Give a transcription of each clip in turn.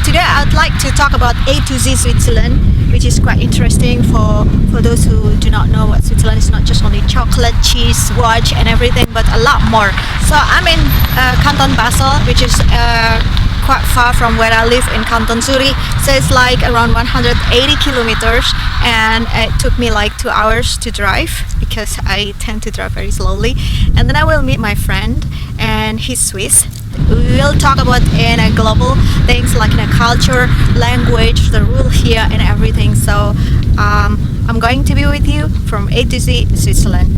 Today I'd like to talk about A to Z Switzerland, which is quite interesting for those who do not know what Switzerland is. Not just only chocolate, cheese, watch and everything, but a lot more. So I'm in Canton Basel, which is quite far from where I live in Canton Zurich. So it's like around 180 kilometers, and it took me like 2 hours to drive because I tend to drive very slowly. And then I will meet my friend, and he's Swiss. We will talk about in a global things like in a culture, language, the rule here and everything. So I'm going to be with you from A to Z Switzerland.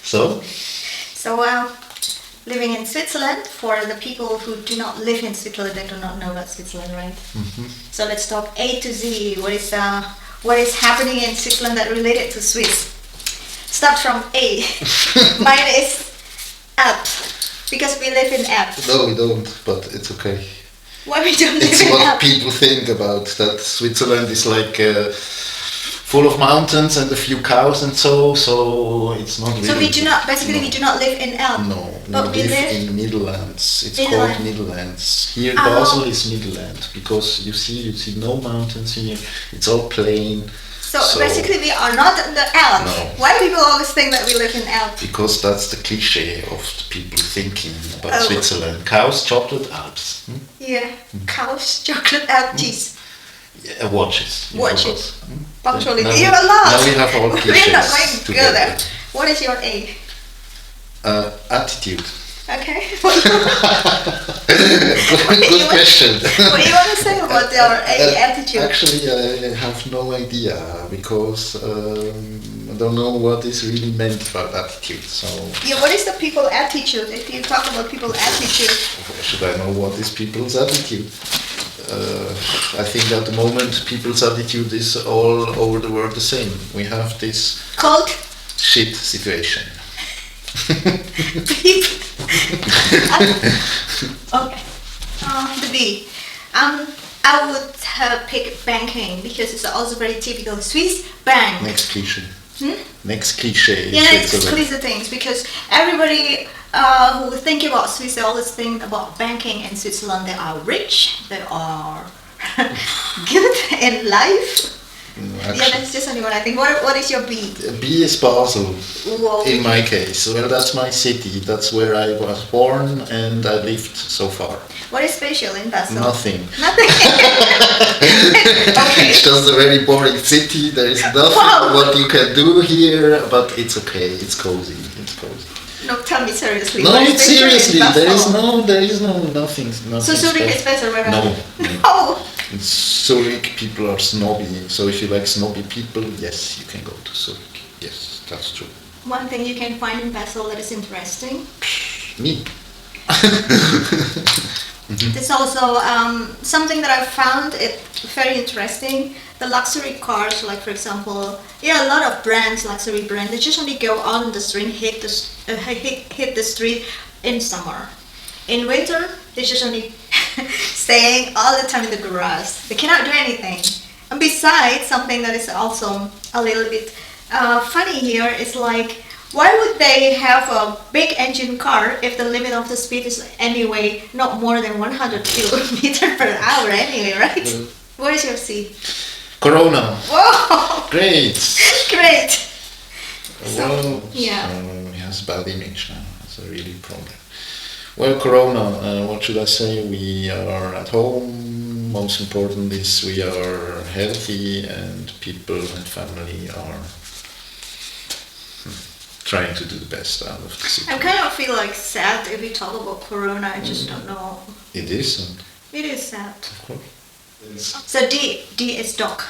So living in Switzerland, for the people who do not live in Switzerland, they do not know about Switzerland, right? Mm-hmm. So let's talk A to Z. What is happening in Switzerland that related to Swiss? Start from A. Mine is Alp, because we live in Alp. No, we don't, but it's okay. Why we don't live It's in what Alp? people think about that. Switzerland is like full of mountains and a few cows and so it's not really. So we do not live in Alp. No, but we live in Midlands. It's Midland. called Midlands. Here Basel is Midland because you see no mountains here. It's all plain. So basically we are not in the Alps. No. Why do people always think that we live in Alps? Because that's the cliché of the people thinking about Switzerland. Cows, chocolate, Alps. Yeah, cows, chocolate, Alp, cheese. Yeah, watches. Watches. Punctuality. Now, You have a lot. now we have all We're not clichés going to go together. there. What is your A? Attitude. Okay. Good question. What do you want to say about your A attitude? Actually, I have no idea because I don't know what is really meant by attitude. So Yeah, what is the people attitude? If you talk about people attitude, should I know what is people's attitude? I think at the moment people's attitude is all over the world the same. We have this cold shit situation. people. Okay. The B. I would pick banking because it's also very typical Swiss bank. Next cliche. Next cliche. Yeah, it's cliche things because everybody who think about Swiss, they always think about banking in Switzerland. They are rich, they are good in life. Yeah, that's just only what I think. What is your B? B is Basel. Whoa. In my case, well, that's my city. That's where I was born and I lived so far. What is special in Basel? Nothing. Nothing. Okay. It's just a very boring city. There is nothing what you can do here, but it's okay. It's cozy. It's cozy. No, tell me seriously. No, What is it's special in seriously. Basel? There is nothing. So Zurich is better, right? No. No. In Zurich, people are snobby. So if you like snobby people, yes, you can go to Zurich. Yes, that's true. One thing you can find in Basel that is interesting. Me. There's also something that I found it very interesting. The luxury cars, like for example, a lot of brands, luxury brands, they just only go out on the street, hit the street in summer. In winter, they just only staying all the time in the garage. They cannot do anything. And besides, something that is also a little bit funny here is like, why would they have a big engine car if the limit of the speed is anyway not more than 100 kilometers per hour anyway, right? What is your C? Corona. Whoa! Great. Great! Well, yeah. It has bad image now. That's a really problem. Well, Corona, what should I say? We are at home. Most important is we are healthy and people and family are trying to do the best out of the situation. I kind of feel like sad if we talk about Corona. I just don't know. It is. It is sad. Of course. So D is dog.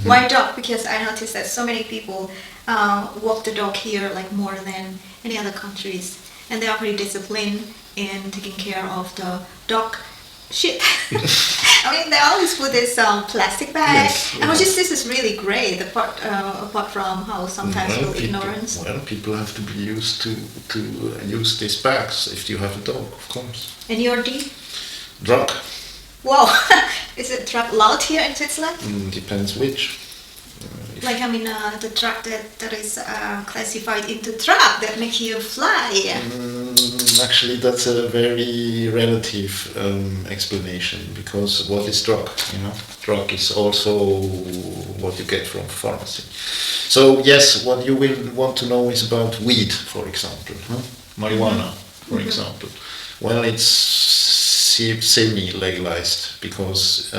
Why dog? Because I noticed that so many people walk the dog here like more than any other countries, and they are pretty disciplined in taking care of the dog shit. I mean, they always put this plastic bag, and this is really great. Apart from how sometimes ignorance. Well, people have to be used to use these bags if you have a dog, of course. And your D? Drug. Wow, is it drug allowed here in Switzerland? Depends which. Like, I mean, the truck that is classified into truck that make you fly. Actually, that's a very relative explanation, because what is drug? Drug is also what you get from pharmacy. So yes, what you will want to know is about weed, for example, marijuana, for example. Well, it's semi-legalized, because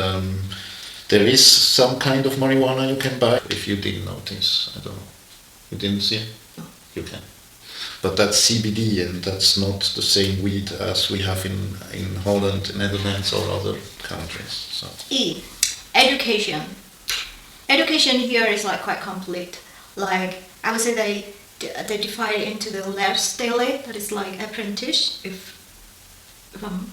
there is some kind of marijuana you can buy. If you didn't notice, I don't know. You didn't see it? No. You can. But that's CBD, and that's not the same weed as we have in Holland, Netherlands, or other countries. So. Education. Education here is like quite complete. Like, I would say they divide it into the leerstijl, that is like apprentice, if I'm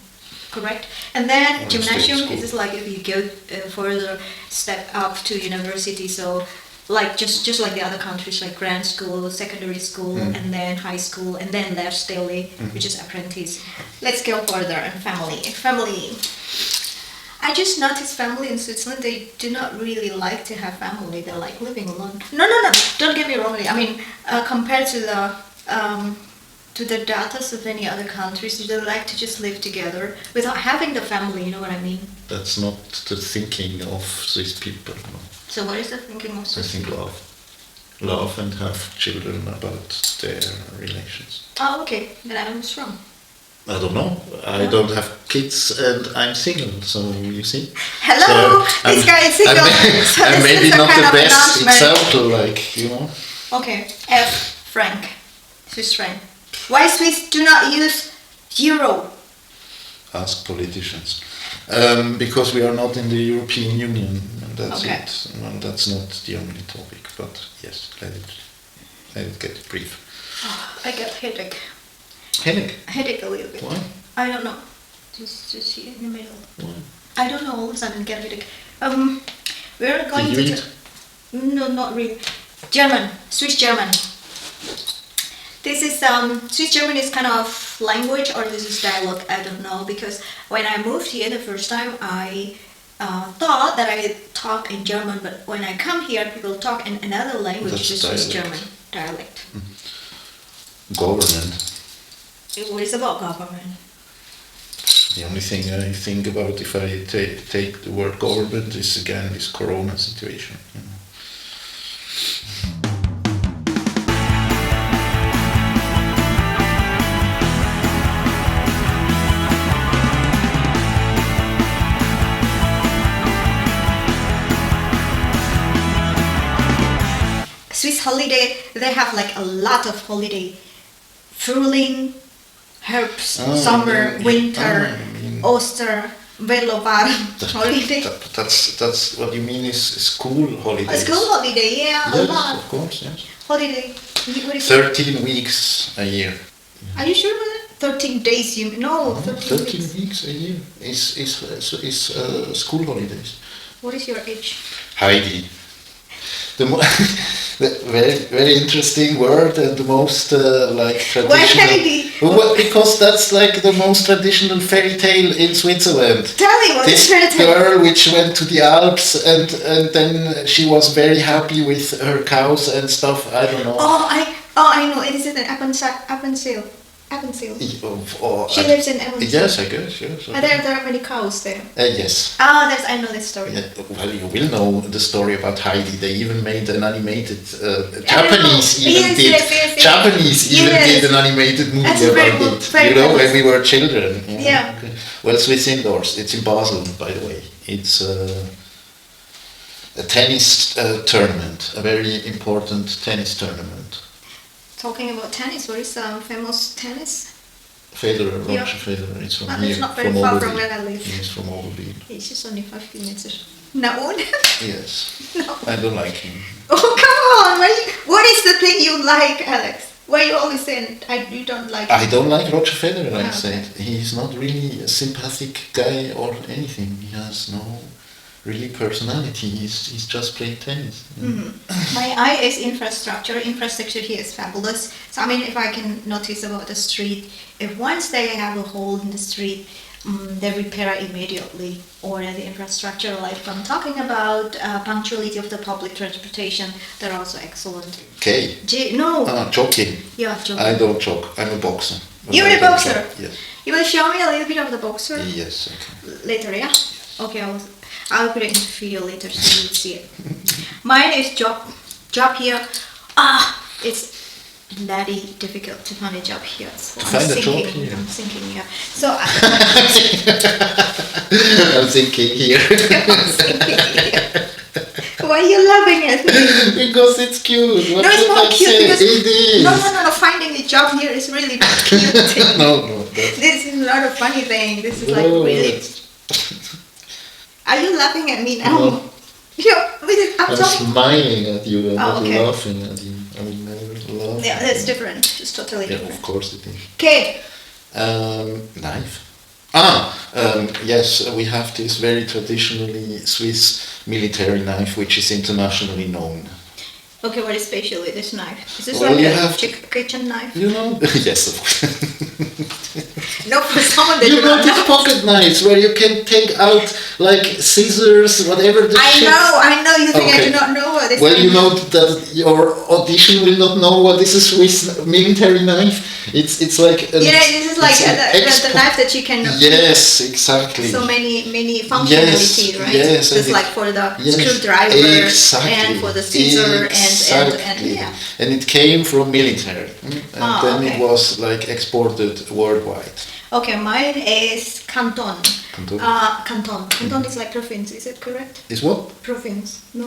correct. And then gymnasium is like if you go further step up to university. So like just like the other countries, like grand school, secondary school, and then high school, and then leerstijl, which is apprentice. Let's go further. And family. I just noticed family in Switzerland, they do not really like to have family. They like living alone. No. Don't get me wrong. I mean, compared to the data of any other countries, they like to just live together without having the family. You know what I mean? That's not the thinking of Swiss people. No. So what is the thinking of Swiss people? I think love and have children about their relations. Oh, okay. Then I was wrong. I don't know. I don't have kids and I'm single, so you see. Hello, so this guy is single. I'm maybe not the best example, Okay, Frank, Swiss franc. Why Swiss do not use euro? Ask politicians. Because we are not in the European Union, and that's it. Well, that's not the only topic, but yes, let it get brief. Oh, I get headache. Headache a little bit. Why? I don't know. Just here in the middle. Why? I don't know. All of a sudden get headache. We're going Did you to. No, not really. Swiss German. This is Swiss German is kind of language, or this is dialogue. I don't know, because when I moved here the first time, I thought that I talk in German, but when I come here, people talk in another language, which is Swiss German dialect. Government. What is about government? The only thing I think about if I take the word government is again this Corona situation. Swiss holiday, they have like a lot of holiday. Frühling, Herbst, summer, winter, Oster, Velovar holiday. That's what you mean is school holidays. A school holiday, yeah, a lot. Of course, yes. Holiday. What is 13 weeks a year. Are you sure about that? 13 days, you no, 13 weeks a year is school holidays. What is your age? Heidi. The very, very interesting word, and the most traditional. Why Heidi? Well, because that's like the most traditional fairy tale in Switzerland. Tell me what this is fairy tale? Girl which went to the Alps and then she was very happy with her cows and stuff. I don't know. I know. It is in Appenzell. She lives in Appenzell. Yes, I guess. Yes. There are many cows there. Yes. I know this story. Yeah, well, you will know the story about Heidi. They even made an animated. Japanese even did an animated movie about it. When we were children. Yeah. Okay. Well, Swiss indoors. It's in Basel, by the way. It's a tennis tournament, a very important tennis tournament. Talking about tennis, what is famous tennis? Roger Federer. It's from here. It's not very far from where I live. He's from Imovie. It's just only 5 kilometers. No. Yes. No. I don't like him. Oh, come on! What is the thing you like, Alex? Why you always saying you don't like him? I don't like Roger Federer, I okay. said. He's not really a sympathetic guy or anything. He has no really personality. He's just playing tennis. Mm-hmm. My eye is infrastructure. Infrastructure here is fabulous. So I mean, if I can notice about the street, if once they have a hole in the street, they repair immediately, or the infrastructure, like I'm talking about punctuality of the public transportation, they're also excellent. Okay. No. Jogging. Yeah, jogging. I don't jog. I'm a boxer. You're a boxer? Yes. You will show me a little bit of the boxer? Yes, okay. Later, yeah? Yes. Okay, I'll put it in the video later so you'll see it. Mine is job here. It's bloody difficult to find a job here. So find a job here? I'm thinking here. So I'm thinking here. Why are you laughing at me? Because it's cute. What no, it's not cute. Because it is. No. Finding a job here is really not cute. No. This is not a funny thing. This is like really. Are you laughing at me now? No. I'm smiling at you. I'm not okay. laughing at you. I would never laugh. Yeah, that's different. It's totally different. Yeah, of course it is. Okay. Knife. Yes, we have this very traditionally Swiss military knife, which is internationally known. Okay, what is special with this knife? Is this Well, like you a have kitchen knife? You know? Yes, of course. No, for someone that you do know not these know. pocket knives where you can take out like scissors, whatever the shit. I know. You think I Okay. do not know what this Well, knife you is. know that your audition will not know what is a Swiss military knife. It's like This is like it's the knife that you can. Yes, exactly. So many functionality, right? Yes, Just like for the screwdriver exactly, and for the scissor exactly. and yeah. And it came from military, and then okay. it was like exported worldwide. Okay, mine is Kanton. Kanton. Canton. Canton is like province, is it correct? Is what? Province, no?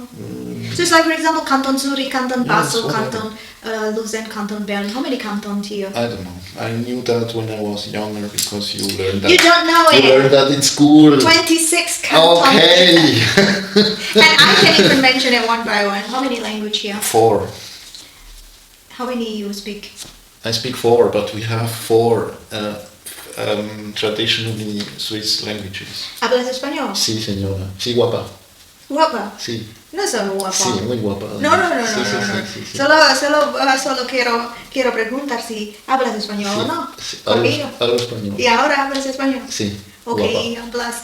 So it's like, for example, Canton Zurich, Canton Basel, whatever. Canton Lucerne, Canton Bern. How many cantons here? I don't know. I knew that when I was younger because you learned that. You don't know You it. learned that in school. 26 cantons. Okay. And I can even mention it one by one. How many language here? 4. How many you speak? I speak 4, but we have 4 traditionally Swiss languages. ¿Hablas español? Sí, señora. Sí, guapa. Guapa. Sí. No soy guapa. Sí, muy guapa. No. Sí. Solo quiero preguntar si hablas español Sí. o no. Sí, Conmigo. hablo español. ¿Y ahora hablas español? Sí. Ok, Guapa. ¿y hablas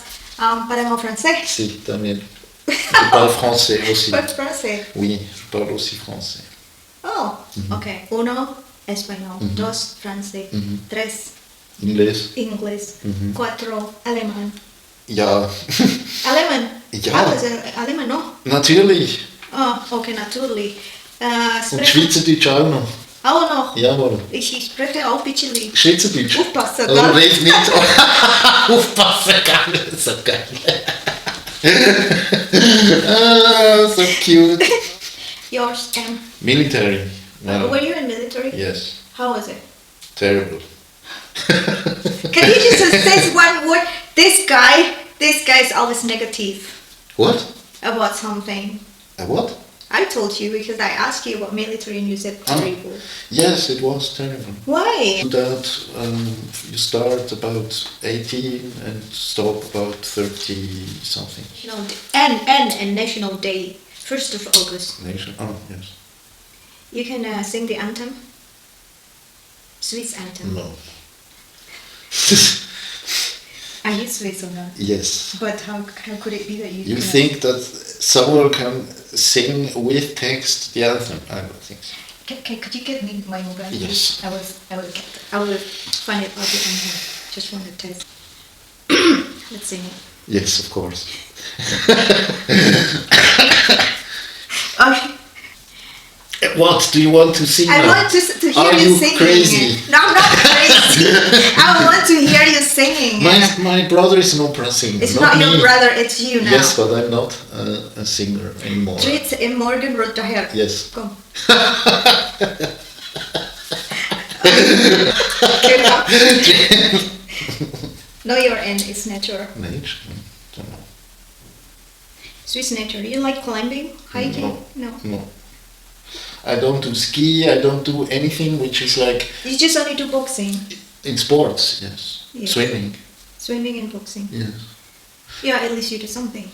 parlement français? Sí, también. Je parle français aussi. Pas français. Oui, je parle aussi français. Oh, ok. 1, español. 2, francés. 3, Inglés. inglés. 4, alemán. Ja. Alemán. Ja. Hablas alemán, no? Natürlich. Oh, okay, natürlich. Und Schweizerdeutsch auch noch. Auch noch. Jawohl. Ich spreche auch ein bisschen. Schweizerdeutsch. Aufpassen, Also gell? red nicht. Aufpassen, geil. So geil. So cute. Yours, Military. Well, were you in military? yes. How was it? Terrible. Can you just say one word? This guy is always negative What? about something. A what? I told you because I asked you about military and you said terrible. Yes, it was terrible. Why? That you start about 18 and stop about 30 something. National Day. And National Day, 1st of August. Nation. Oh yes. You can sing the anthem. Swiss anthem. No. Are you Swiss or not? Yes. But how could it be that you? You cannot? think that someone can sing with text the anthem? I don't think so. Could you give me my mobile? Yes. I will find it out the anthem. Just want to test. Let's sing it. Yes, of course. Okay. What do you want to see I now? want to hear Are you you singing. crazy? No, I'm not crazy. I want to hear you singing. My brother is an opera singer. It's not your me. brother, it's you now. Yes, but I'm not a singer anymore. Tritt in morgen rot daher. Yes. Kom. Get up. No, you're in. It's nature. Nature? Don't know. Swiss nature. You like climbing? Hiking? No. No. I don't do ski, I don't do anything which is like You just only do boxing. in sports, yes. Yes. Swimming, Swimming and boxing. yes. Yeah, at least you do something.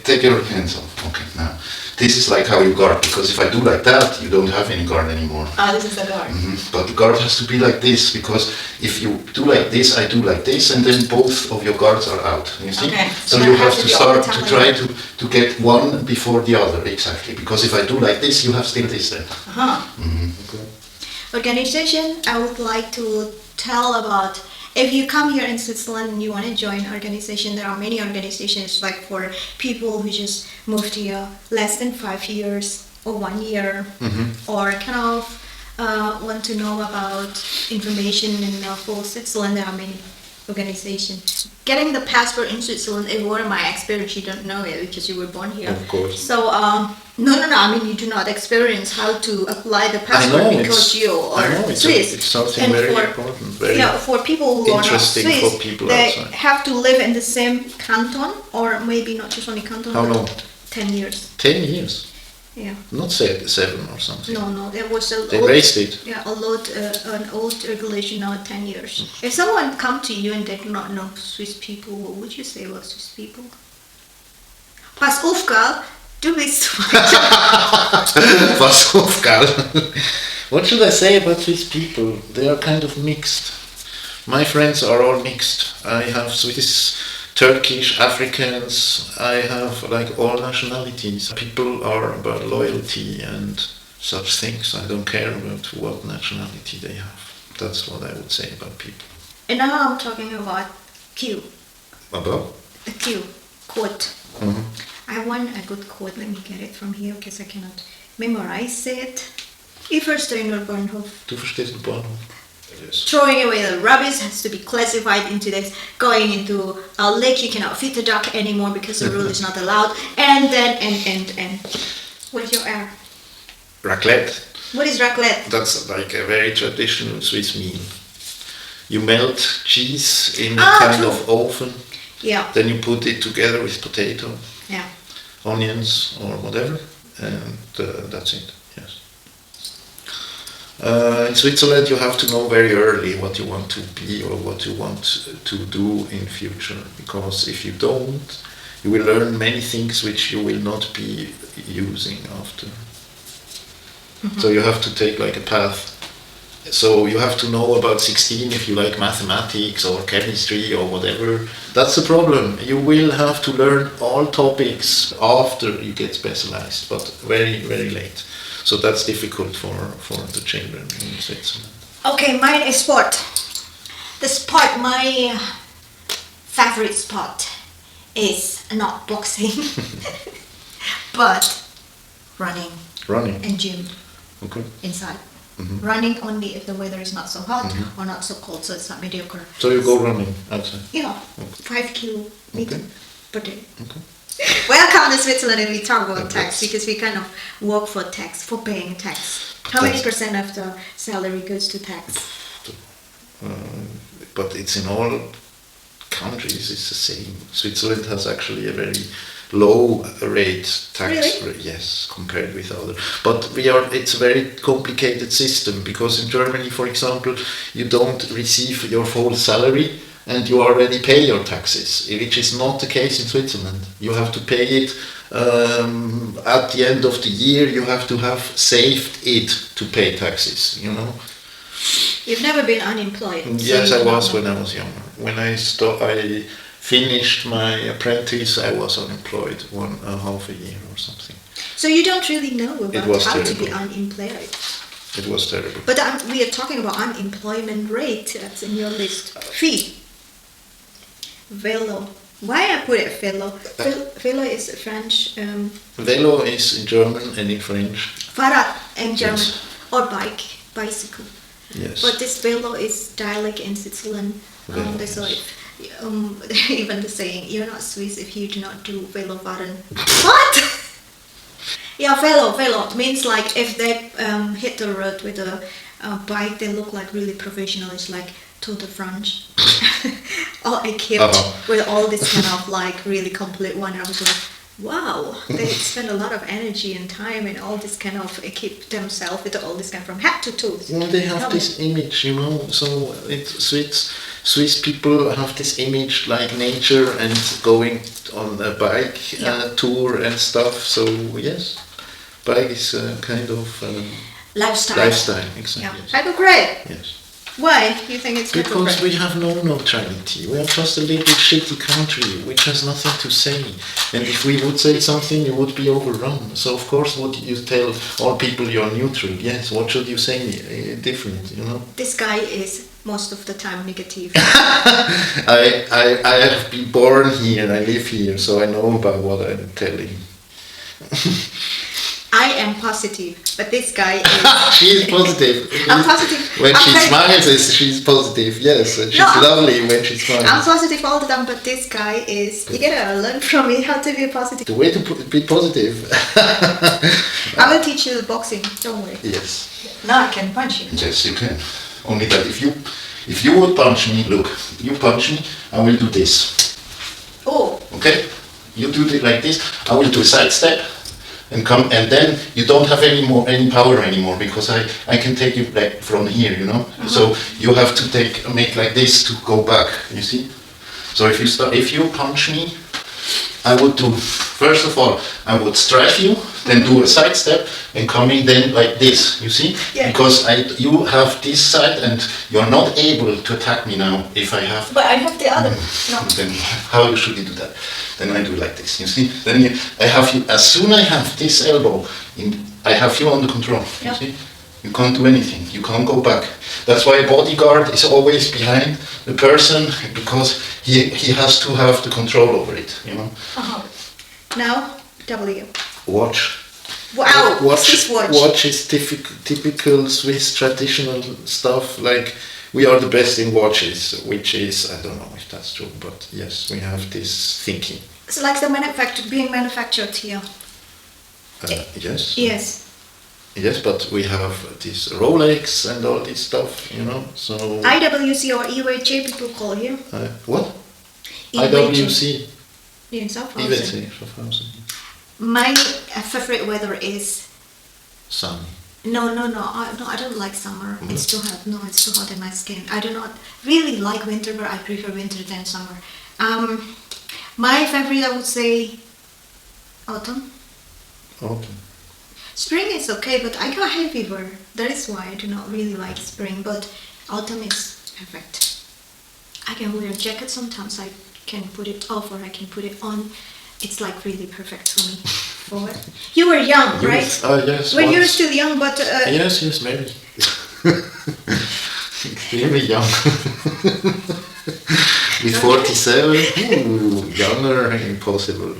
Take your hands off. Okay, now this is like how you guard, because if I do like that, you don't have any guard anymore. This is the guard. But the guard has to be like this, because if you do like this, I do like this, and then both of your guards are out. You see? Okay. So you have to start to try to get one before the other, exactly. Because if I do like this, you have still this then. Okay. Organization, I would like to tell about. If you come here in Switzerland and you want to join an organization, there are many organizations like for people who just moved here less than 5 years or 1 year, or kind of want to know about information in the whole Switzerland. There are many organizations. Getting the passport in Switzerland is one of my experience. You don't know it because you were born here. Of course. So no. I mean, you do not experience how to apply the passport because you are Swiss. It's something and very for, important. Very for people who are not interesting Swiss, for people they outside. have to live in the same canton, or maybe not just only canton. How but long? 10 years. 10 years. Yeah. Not 7 or something. No, there was They raised it. Yeah, an old regulation now 10 years. If someone come to you and they do not know Swiss people, what would you say about Swiss people? Pass auf, Gal. Du bist Pass auf, Gal. What should I say about Swiss people? They are kind of mixed. My friends are all mixed. I have Swiss, Turkish, Africans. I have like all nationalities. People are about loyalty and such things. I don't care about what nationality they have. That's what I would say about people. And now I'm talking about Q. About? The Q. Quote. I have a good quote. Let me get it from here because I cannot memorize it. Ich verstehe nur Bahnhof. Du verstehst den Bahnhof? Yes. Throwing away the rubbish has to be classified into this. Going into a lake, you cannot feed the duck anymore because the rule is not allowed. And then, and. What is your R? Raclette. What is raclette? That's like a very traditional Swiss meal. You melt cheese in a kind of oven. Yeah. Then you put it together with potato, Yeah. onions or whatever, and that's it. Yes. In Switzerland, you have to know very early what you want to be or what you want to do in future, because if you don't, you will learn many things which you will not be using after. So you have to take like a path. So you have to know about 16 if you like mathematics or chemistry or whatever. That's the problem. You will have to learn all topics after you get specialized, but very, very late. So that's difficult for the children in Switzerland. Okay, mine is sport. The sport, my favorite sport is not boxing, but running. Running. And gym. Okay. Inside. Running only if the weather is not so hot or not so cold, so it's not mediocre. So you go running outside? Yeah, 5 kilometers per day. Okay. Welcome to Switzerland, and we talk about tax because we kind of work for tax, for paying tax. How many percent of the salary goes to tax? But it's in all countries, it's the same. Switzerland has actually a very low rate tax rate, yes, compared with other. But it's a very complicated system, because in Germany, for example, you don't receive your full salary and you already pay your taxes, which is not the case in Switzerland. You have to pay it at the end of the year. You have to have saved it to pay taxes, you know. You've never been unemployed? Yes, I was when I was younger. When I finished my apprentice, I was unemployed 1.5 year or something. So you don't really know about how terrible. to be unemployed? It was terrible. But we are talking about unemployment rate. That's in your list. Fee. Velo. Why I put it velo? Velo is French. Velo is in German and in French. Fahrrad in German. Yes. Or bicycle. Yes. But this velo is dialect in Switzerland. So even the saying, you're not Swiss if you do not do velo fahren. What? Yeah, velo means like if they hit the road with a bike, they look like really professional. It's like Tour de France. All equipped with all this kind of like really complete one. I was like, wow, they spend a lot of energy and time and all this kind of equip themselves with all this kind from head to toe. Well, they have this image, you know, so it's Swiss people have this image like nature and going on a bike tour and stuff. So yes, bike is a kind of Lifestyle. lifestyle. Exactly. Yeah. Yes. Hypocrite. Yes. Why do you think it's Because hypocrite? we have no neutrality. We are just a little shitty country which has nothing to say. And if we would say something, you would be overrun. So of course, would you tell all people you're neutral? Yes. What should you say different? You know. This guy is most of the time negative. I have been born here. I live here, so I know about what I'm telling. I am positive, but this guy is. She is positive. I'm positive. When I'm she very- smiles, she's positive. Yes, and she's No, I'm- lovely when she smiles. I'm positive all the time, but this guy is. You gotta learn from me how to be positive. The way to be positive. I will teach you boxing. Don't worry. Yes. Now I can punch you. Yes, you can. Only that if you would punch me, look, you punch me, I will do this. Oh. Okay? You do it like this, I will do a side step and come, and then you don't have any power anymore because I can take you like from here, you know. So you have to make like this to go back. You see. So if you punch me, I would do, first of all, I would strike you, then do a side step, and coming then like this, you see? Yeah. Because you have this side, and you're not able to attack me now if I have. But I have the other. No. Then how should you do that? Then I do like this, you see? Then I have you, as soon I have this elbow, I have you under control, you Yeah. see? You can't do anything, you can't go back. That's why a bodyguard is always behind the person, because he has to have the control over it, you know? Uh-huh. Now, W. Watch. Wow, Swiss watch. Watch is typical Swiss traditional stuff, like we are the best in watches, which is, I don't know if that's true, but yes, we have this thinking. It's like the being manufactured here. Yes. Yes. Yes, but we have this Rolex and all this stuff, you know, so... IWC or EWJ people call here. What? EWJ. IWC. In Schaffhausen. IWC, Schaffhausen. My favorite weather is... Sunny. No, I don't like summer. It's too hot. No, it's too hot in my skin. I do not really like winter, but I prefer winter than summer. My favorite, I would say, autumn. Autumn. Spring is okay, but I got hay fever. That is why I do not really like spring, but autumn is perfect. I can wear a jacket sometimes. I can put it off or I can put it on. It's like really perfect for me. For what? You were young, right? Yes. When you were once. still young, but... Yes, maybe. Extremely young. With 47, younger, impossible.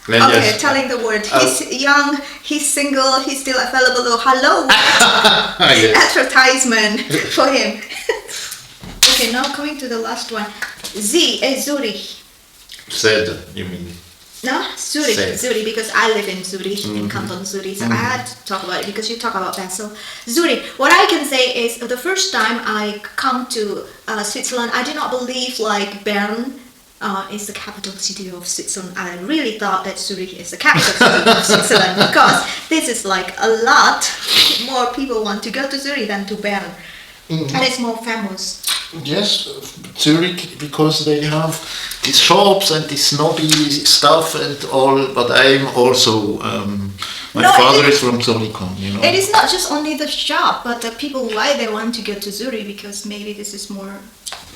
Then Okay, yes. telling the word. He's young, he's single, he's still available. Oh, hello! Yes. Advertisement for him. Okay, now coming to the last one. Zurich. Said, you mean? No, Zurich. Said. Zurich, because I live in Zurich, in Canton Zurich, so I had to talk about it because you talk about Basel. Zurich. What I can say is the first time I come to Switzerland, I did not believe like Bern is the capital city of Switzerland. I really thought that Zurich is the capital city of Switzerland because this is like a lot more people want to go to Zurich than to Bern. And it's more famous. Yes, Zurich, because they have these shops and this snobby stuff and all, but I'm also, my No, father is from Zurich, you know. It is not just only the shop, but the people why they want to go to Zurich because maybe this is more.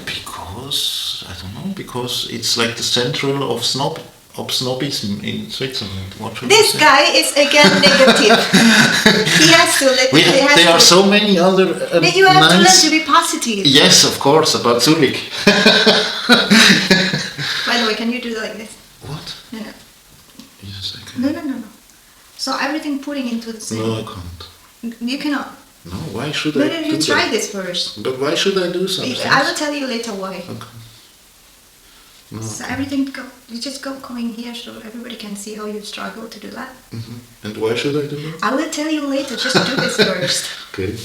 Because, I don't know, because it's like the central of snobism in Switzerland. What should This I say? guy is again negative. He has to let. There are so many other Then you have to learn nice... to be positive. Yes, of course, about Zurich. By the way, can you do like this? What? No. Yes, I can. No. So everything putting into the same. No, I can't. You cannot. No, why should No, I no, do you try that? this first. But why should I do something? I will tell you later why. Okay. No. So everything you just coming here so everybody can see how you struggle to do that. And why should I do that? I will tell you later. Just do this first. Okay.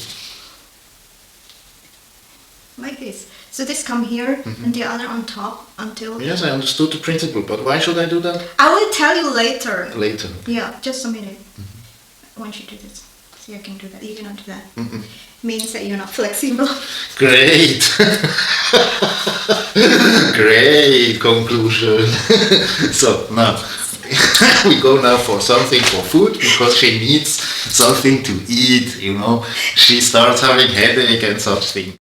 Like this. So this come here and the other on top until... Yes, I understood the principle, but why should I do that? I will tell you later. Later. Yeah, just a minute. Once you do this. So you can do that. You cannot do that. Means that you're not flexible. Great. Great conclusion. So now we go now for something for food because she needs something to eat, you know. She starts having headache and something.